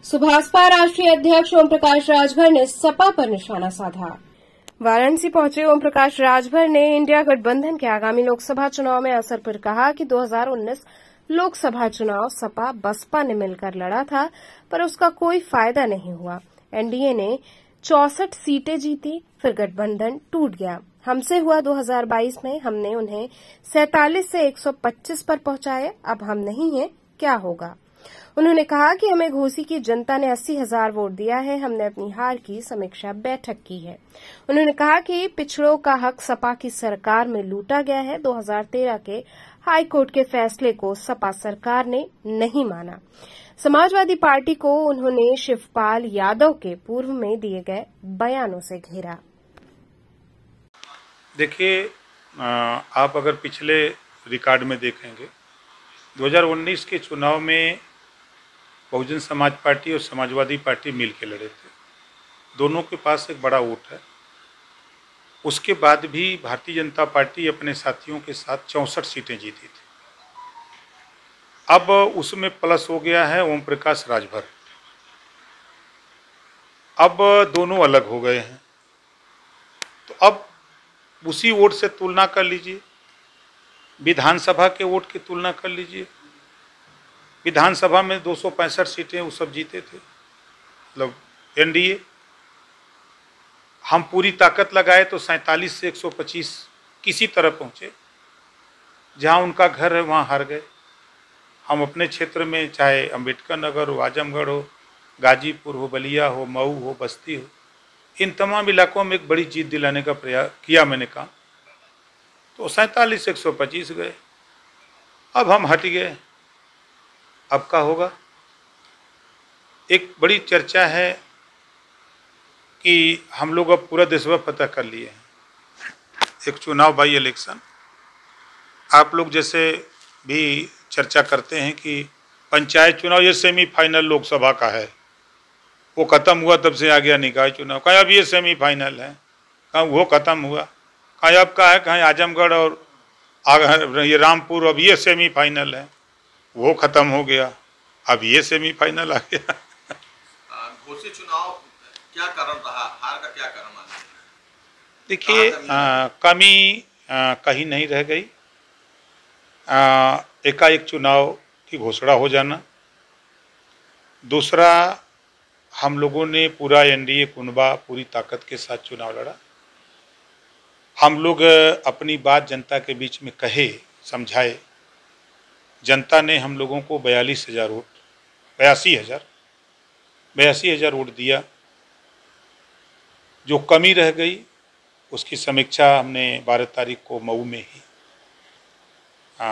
सुभाषपा राष्ट्रीय अध्यक्ष ओम प्रकाश राजभर ने सपा पर निशाना साधा। वाराणसी पहुंचे ओम प्रकाश राजभर ने इंडिया गठबंधन के आगामी लोकसभा चुनाव में असर पर कहा कि 2019 लोकसभा चुनाव सपा बसपा ने मिलकर लड़ा था, पर उसका कोई फायदा नहीं हुआ। एनडीए ने 64 सीटें जीती, फिर गठबंधन टूट गया। हमसे हुआ 2022 में, हमने उन्हें 47 से 125 पर पहुंचाए। अब हम नहीं हैं, क्या होगा? उन्होंने कहा कि हमें घोसी की जनता ने 80,000 वोट दिया है। हमने अपनी हार की समीक्षा बैठक की है। उन्होंने कहा कि पिछड़ों का हक सपा की सरकार में लूटा गया है। 2013 के हाई कोर्ट के फैसले को सपा सरकार ने नहीं माना। समाजवादी पार्टी को उन्होंने शिवपाल यादव के पूर्व में दिए गए बयानों से घेरा। देखिए, आप अगर पिछले रिकॉर्ड में देखेंगे, 2019 के चुनाव में बहुजन समाज पार्टी और समाजवादी पार्टी मिल के लड़े थे। दोनों के पास एक बड़ा वोट है। उसके बाद भी भारतीय जनता पार्टी अपने साथियों के साथ 64 सीटें जीती थी। अब उसमें प्लस हो गया है ओम प्रकाश राजभर। अब दोनों अलग हो गए हैं, तो अब उसी वोट से तुलना कर लीजिए, विधानसभा के वोट की तुलना कर लीजिए। विधानसभा में 265 सीटें वो सब जीते थे, मतलब एनडीए। हम पूरी ताकत लगाए तो 47 से 125 किसी तरह पहुंचे। जहां उनका घर है वहां हार गए। हम अपने क्षेत्र में, चाहे अंबेडकर नगर हो, आजमगढ़ हो, गाजीपुर हो, बलिया हो, मऊ हो, बस्ती हो, इन तमाम इलाकों में एक बड़ी जीत दिलाने का प्रयास किया मैंने काम। तो 47 से 125 गए। अब हम हट गए। अब क्या होगा? एक बड़ी चर्चा है कि हम लोग अब पूरा देश में पता कर लिए हैं। एक चुनाव बाई इलेक्शन, आप लोग जैसे भी चर्चा करते हैं कि पंचायत चुनाव ये सेमीफाइनल लोकसभा का है, वो ख़त्म हुआ तब से आ गया निकाय चुनाव। कहीं अब ये सेमीफाइनल है, कहीं वो ख़त्म हुआ, कहीं अब का है, कहीं आजमगढ़ और ये रामपुर अब ये सेमीफाइनल है, वो ख़त्म हो गया, अब ये सेमीफाइनल आ गया। घोसी चुनाव क्या कारण रहा? हार का क्या कारण माना? देखिए, कमी कहीं नहीं रह गई। एकाएक चुनाव की घोषणा हो जाना। दूसरा, हम लोगों ने पूरा एनडीए कुनबा पूरी ताकत के साथ चुनाव लड़ा। हम लोग अपनी बात जनता के बीच में कहे, समझाए। जनता ने हम लोगों को 82,000 वोट 82,000 वोट दिया। जो कमी रह गई उसकी समीक्षा हमने 12 तारीख को मऊ में ही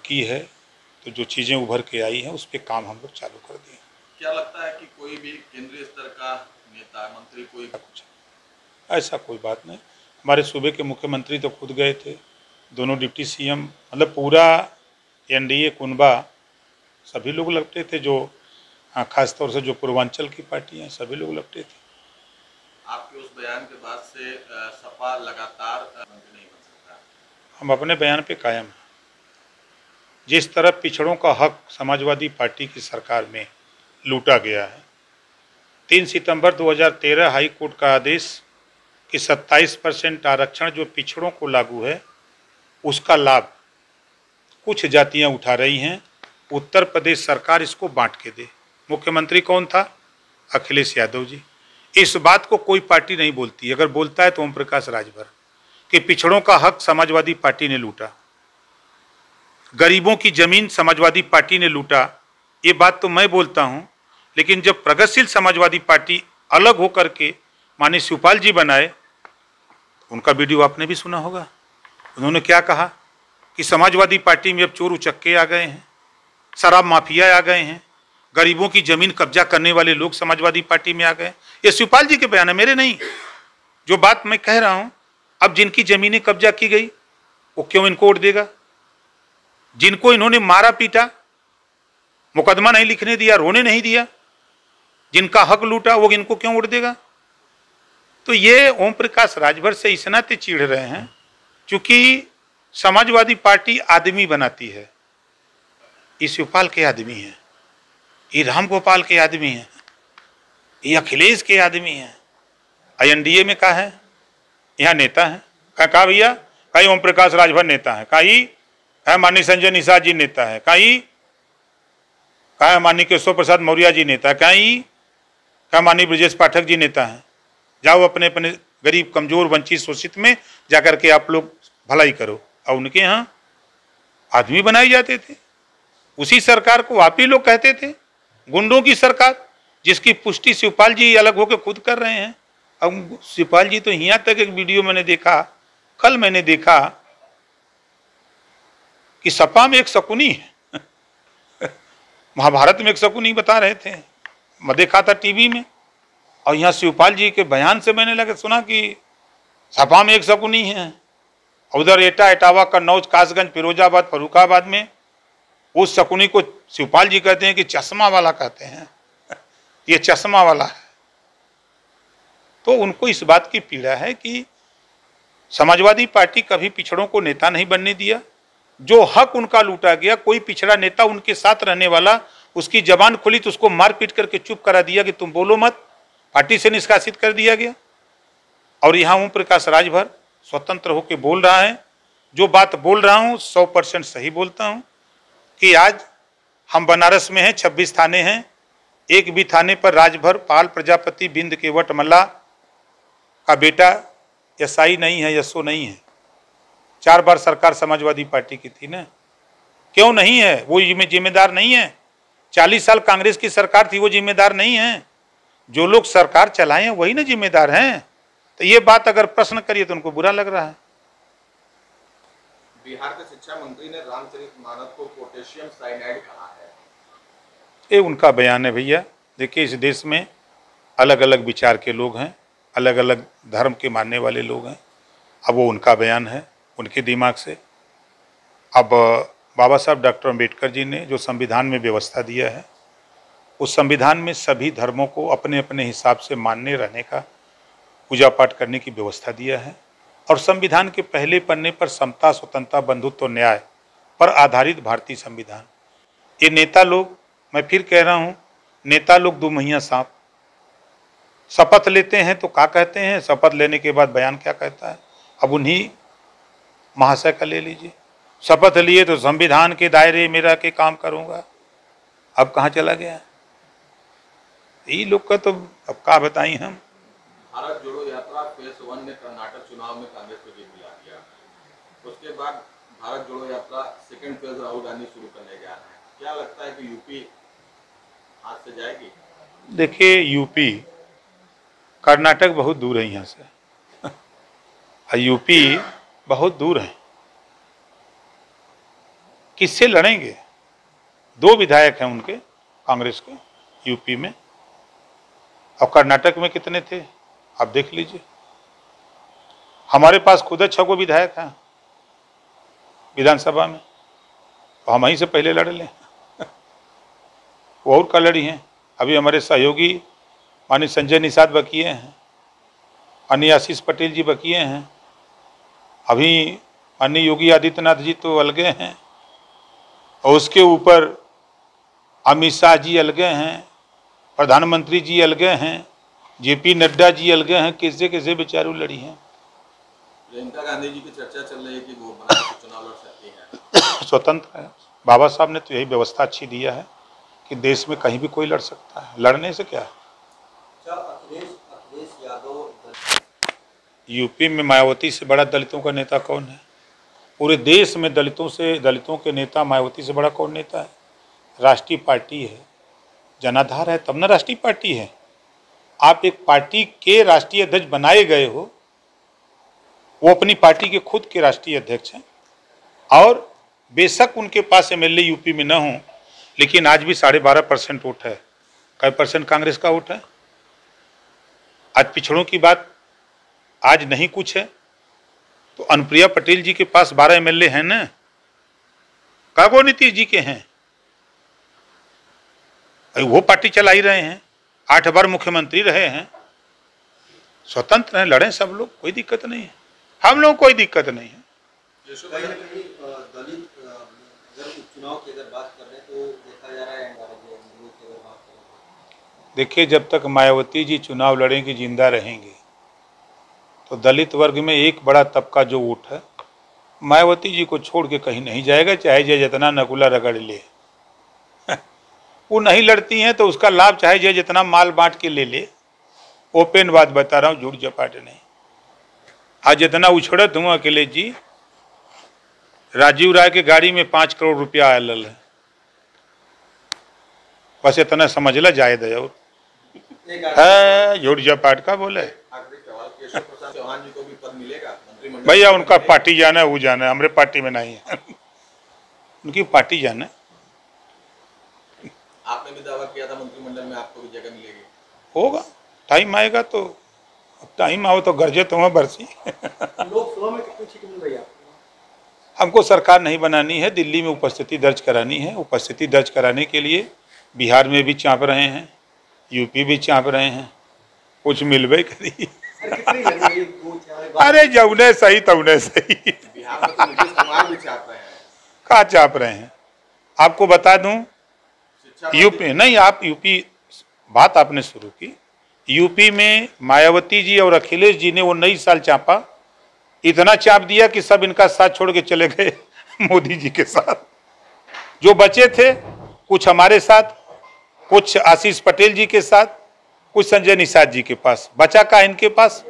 की है। तो जो चीज़ें उभर के आई हैं उस पर काम हम लोग चालू कर दिए। क्या लगता है कि कोई भी केंद्रीय स्तर का नेता, मंत्री, कोई कुछ ऐसा कोई बात नहीं। हमारे सूबे के मुख्यमंत्री तो खुद गए थे, दोनों डिप्टी सीएम, मतलब पूरा एनडीए कुनबा सभी लोग लपटे थे। जो खासतौर से जो पूर्वांचल की पार्टी हैं सभी लोग लपटे थे। आपके उस बयान के बाद से सपा लगातार मंत्री नहीं बन सकता। हम अपने बयान पे कायम हैं। जिस तरह पिछड़ों का हक समाजवादी पार्टी की सरकार में लूटा गया है, 3 सितंबर 2013 हाई कोर्ट का आदेश कि 27% आरक्षण जो पिछड़ों को लागू है, उसका लाभ कुछ जातियां उठा रही हैं। उत्तर प्रदेश सरकार इसको बांट के दे। मुख्यमंत्री कौन था? अखिलेश यादव जी। इस बात को कोई पार्टी नहीं बोलती। अगर बोलता है तो ओम प्रकाश राजभर, कि पिछड़ों का हक समाजवादी पार्टी ने लूटा, गरीबों की जमीन समाजवादी पार्टी ने लूटा। ये बात तो मैं बोलता हूँ, लेकिन जब प्रगतिशील समाजवादी पार्टी अलग होकर के माननीय शिवपाल जी बनाए, उनका वीडियो आपने भी सुना होगा। उन्होंने क्या कहा कि समाजवादी पार्टी में अब चोर उचक्के आ गए हैं, शराब माफिया आ गए हैं, गरीबों की जमीन कब्जा करने वाले लोग समाजवादी पार्टी में आ गए। ये शिवपाल जी के बयान है, मेरे नहीं। जो बात मैं कह रहा हूं, अब जिनकी जमीनें कब्जा की गई वो क्यों इनको वोट देगा? जिनको इन्होंने मारा पीटा, मुकदमा नहीं लिखने दिया, रोने नहीं दिया, जिनका हक लूटा, वो इनको क्यों वोट देगा? तो ये ओम प्रकाश राजभर से इस नाते चिढ़ रहे हैं क्योंकि समाजवादी पार्टी आदमी बनाती है। ये शिवपाल के आदमी हैं, ये राम गोपाल के आदमी हैं, ये अखिलेश के आदमी हैं। INDA में कहा है, यहाँ नेता है। कहा भैया, कहीं ओम प्रकाश राजभर नेता है, कहीं माननीय संजय निषाद जी नेता है, कहीं माननीय केशव प्रसाद मौर्य जी नेता है, कहीं माननीय ब्रजेश पाठक जी नेता है। जाओ अपने अपने गरीब, कमजोर, वंचित, शोषित में जाकर के आप लोग भलाई करो। और उनके यहाँ आदमी बनाए जाते थे। उसी सरकार को आप ही लोग कहते थे गुंडों की सरकार, जिसकी पुष्टि शिवपाल जी अलग होकर खुद कर रहे हैं। अब शिवपाल जी तो यहाँ तक एक वीडियो मैंने देखा, कल मैंने देखा कि सपा में एक शकुनी है। महाभारत में एक शकुनी बता रहे थे, मैं देखा था टीवी में। और यहाँ शिवपाल जी के बयान से मैंने लगे सुना कि सपा में एक शकुनी है। उधर एटा, इटावा, कन्नौज, कासगंज, फिरोजाबाद, फर्रुखाबाद में उस शकुनी को शिवपाल जी कहते हैं कि चश्मा वाला कहते हैं, ये चश्मा वाला है। तो उनको इस बात की पीड़ा है कि समाजवादी पार्टी कभी पिछड़ों को नेता नहीं बनने दिया। जो हक उनका लूटा गया, कोई पिछड़ा नेता उनके साथ रहने वाला, उसकी जबान खुली तो उसको मार पीट करके चुप करा दिया कि तुम बोलो मत, पार्टी से निष्कासित कर दिया गया। और यहाँ ओम प्रकाश राजभर स्वतंत्र होकर बोल रहा है। जो बात बोल रहा हूँ 100% सही बोलता हूँ कि आज हम बनारस में हैं, 26 थाने हैं, एक भी थाने पर राजभर, पाल, प्रजापति, बिंद, केवट, मल्ला का बेटा SI नहीं है, SO नहीं है। 4 बार सरकार समाजवादी पार्टी की थी ना, क्यों नहीं है? वो जिम्मेदार नहीं है। 40 साल कांग्रेस की सरकार थी, वो जिम्मेदार नहीं है। जो लोग सरकार चलाए हैं वही ना जिम्मेदार हैं। तो ये बात अगर प्रश्न करिए तो उनको बुरा लग रहा है। बिहार के शिक्षा मंत्री ने रामचरितमानस को पोटेशियम साइनाइड कहा है। ये उनका बयान है भैया। देखिए, इस देश में अलग अलग विचार के लोग हैं, अलग अलग धर्म के मानने वाले लोग हैं। अब वो उनका बयान है, उनके दिमाग से। अब बाबा साहब डॉक्टर अम्बेडकर जी ने जो संविधान में व्यवस्था दिया है, उस संविधान में सभी धर्मों को अपने अपने हिसाब से मानने, रहने का, पूजा पाठ करने की व्यवस्था दिया है। और संविधान के पहले पन्ने पर समता, स्वतंत्रता, बंधुत्व, न्याय पर आधारित भारतीय संविधान। ये नेता लोग, मैं फिर कह रहा हूँ, नेता लोग दुमहिया सांप। शपथ लेते हैं तो क्या कहते हैं, शपथ लेने के बाद बयान क्या कहता है। अब उन्हीं महाशय का ले लीजिए, शपथ लिए तो संविधान के दायरे में रह के काम करूँगा। अब कहाँ चला गया ये लोग का? तो अब क्या बताएं हम। भारत जोड़ो यात्रा फेज 1 ने कर्नाटक चुनाव में कांग्रेस को जीत दिला दिया। उसके बाद भारत जोड़ो यात्रा सेकंड फेज राहुल गांधी शुरू करने जा रहे हैं। क्या लगता है कि यूपी हाथ से जाएगी? देखिए, यूपी, कर्नाटक बहुत दूर है यहाँ से। यूपी बहुत दूर है। किससे लड़ेंगे? 2 विधायक हैं उनके, कांग्रेस के, यूपी में। और कर्नाटक में कितने थे आप देख लीजिए। हमारे पास खुद 6 गो विधायक हैं विधानसभा में, तो हम वहीं से पहले लड़ लें। वो और का लड़ी हैं। अभी हमारे सहयोगी माननीय संजय निषाद बकिए हैं, माननीय आशीष पटेल जी बकिए हैं, अभी माननीय योगी आदित्यनाथ जी तो अलगे हैं, और उसके ऊपर अमित शाह जी अलगे हैं, प्रधानमंत्री जी अलगे हैं, JP नड्डा जी अलगे हैं। किससे किससे बेचारू लड़ी हैं। प्रियंका गांधी जी की चर्चा चल रही है कि वो बनारस से चुनाव लड़ सकती हैं। स्वतंत्र है। बाबा साहब ने तो यही व्यवस्था अच्छी दिया है कि देश में कहीं भी कोई लड़ सकता है, लड़ने से क्या है। यूपी में मायावती से बड़ा दलितों का नेता कौन है? पूरे देश में दलितों के नेता मायावती से बड़ा कौन नेता है? राष्ट्रीय पार्टी है, जनाधार है, तब ना राष्ट्रीय पार्टी है। आप एक पार्टी के राष्ट्रीय अध्यक्ष बनाए गए हो, वो अपनी पार्टी के खुद के राष्ट्रीय अध्यक्ष हैं। और बेशक उनके पास MLA यूपी में न हो, लेकिन आज भी 12.5% वोट है। कई % कांग्रेस का वोट है। आज पिछड़ों की बात आज नहीं कुछ है, तो अनुप्रिया पटेल जी के पास 12 MLA हैं ना, कागो नीतीश जी के हैं, वो पार्टी चला ही रहे हैं, 8 बार मुख्यमंत्री रहे हैं। स्वतंत्र हैं, लड़ें सब लोग, कोई दिक्कत नहीं है। हम लोग कोई दिक्कत नहीं है। कहीं ना कहीं दलित अगर उपचुनाव की अगर बात कर रहे हैं तो देखा जा रहा है, देखिए, जब तक मायावती जी चुनाव लड़ेंगी, जिंदा रहेंगी, तो दलित वर्ग में एक बड़ा तबका जो वोट है मायावती जी को छोड़ के कहीं नहीं जाएगा, चाहे जय जितना नकुला रगड़ ले। वो नहीं लड़ती हैं तो उसका लाभ चाहे जय जितना माल बांट के ले ले। ओपन बात बता रहा हूँ, झूठ झपाट नहीं। आज जितना उछड़त हूँ अखिलेश जी, राजीव राय के गाड़ी में 5 करोड़ रुपया आयल है, बस इतना समझ ला, जाए दया झूठ झपाट का बोले। आखिरी सवाल, केशव प्रसाद चौहान जी को भी पद मिलेगा मंत्रिमंडल? भैया उनका पार्टी जाना है, वो जाना है, हमारे पार्टी में नहीं है। उनकी पार्टी जाना है। आपने भी दावा किया था मंत्रिमंडल में आपको भी जगह मिलेगी। होगा, टाइम आएगा तो। टाइम आओ तो गरजे तो बरसी। लोकसभा में कितनी सीट मिल रही है आपको? हमको सरकार नहीं बनानी है, दिल्ली में उपस्थिति दर्ज करानी है। उपस्थिति दर्ज कराने के लिए बिहार में भी चाँप रहे हैं, यूपी भी चाँप रहे हैं, कुछ मिलवे करी। कितनी लगेगी? 2, 4? अरे जौने सही तौने सही। बिहार में तो नीतीश कुमार भी चाहते हैं। कहाँ चाप रहे हैं? आपको बता दूं, यूपी नहीं, आप यूपी बात आपने शुरू की। यूपी में मायावती जी और अखिलेश जी ने वो 19 साल चापा, इतना चाप दिया कि सब इनका साथ छोड़ के चले गए मोदी जी के साथ। जो बचे थे कुछ हमारे साथ, कुछ आशीष पटेल जी के साथ, कुछ संजय निषाद जी के पास। बचा का इनके पास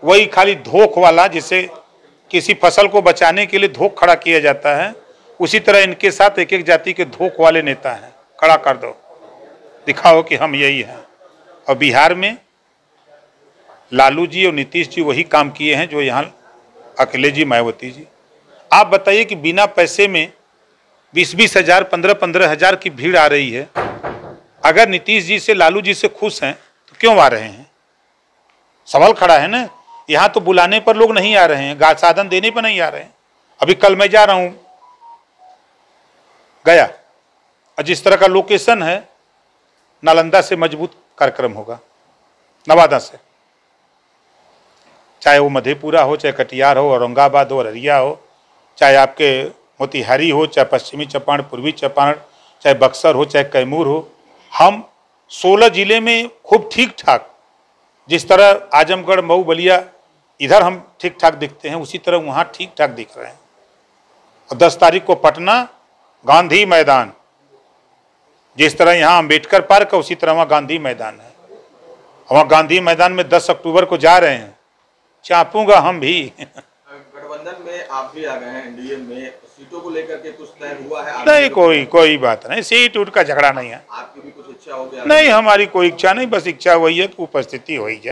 वही खाली धोख वाला, जिसे किसी फसल को बचाने के लिए धोख खड़ा किया जाता है, उसी तरह इनके साथ एक एक जाति के धोख वाले नेता हैं। खड़ा कर दो, दिखाओ कि हम यही हैं। और बिहार में लालू जी और नीतीश जी वही काम किए हैं जो यहाँ अखिलेश जी, मायावती जी। आप बताइए कि बिना पैसे में 20-20 हजार, 15-15 हजार की भीड़ आ रही है। अगर नीतीश जी से, लालू जी से खुश हैं तो क्यों आ रहे हैं? सवाल खड़ा है ना। यहाँ तो बुलाने पर लोग नहीं आ रहे हैं, साधन देने पर नहीं आ रहे हैं। अभी कल मैं जा रहा हूँ गया, और जिस तरह का लोकेशन है, नालंदा से मजबूत कार्यक्रम होगा, नवादा से, चाहे वो मधेपुरा हो, चाहे कटिहार हो, औरंगाबाद हो, अररिया हो, चाहे आपके मोतिहारी हो, चाहे पश्चिमी चंपारण, पूर्वी चंपारण, चाहे बक्सर हो, चाहे कैमूर हो। हम 16 जिले में खूब ठीक ठाक, जिस तरह आजमगढ़, मऊ, बलिया इधर हम ठीक ठाक दिखते हैं, उसी तरह वहाँ ठीक ठाक दिख रहे हैं। और 10 तारीख को पटना गांधी मैदान, जिस तरह यहाँ अंबेडकर पार्क है उसी तरह वहाँ गांधी मैदान है। वहाँ गांधी मैदान में 10 अक्टूबर को जा रहे हैं, चापूंगा हम भी। गठबंधन में आप भी आ गए हैं, एनडीए में, सीटों को लेकर के कुछ तय हुआ है? नहीं, कोई बात नहीं, सीट उठ का झगड़ा नहीं है। आपकी भी कुछ इच्छा हो गया? नहीं, हमारी कोई इच्छा नहीं, बस इच्छा वही है कि उपस्थिति हो ही जाए।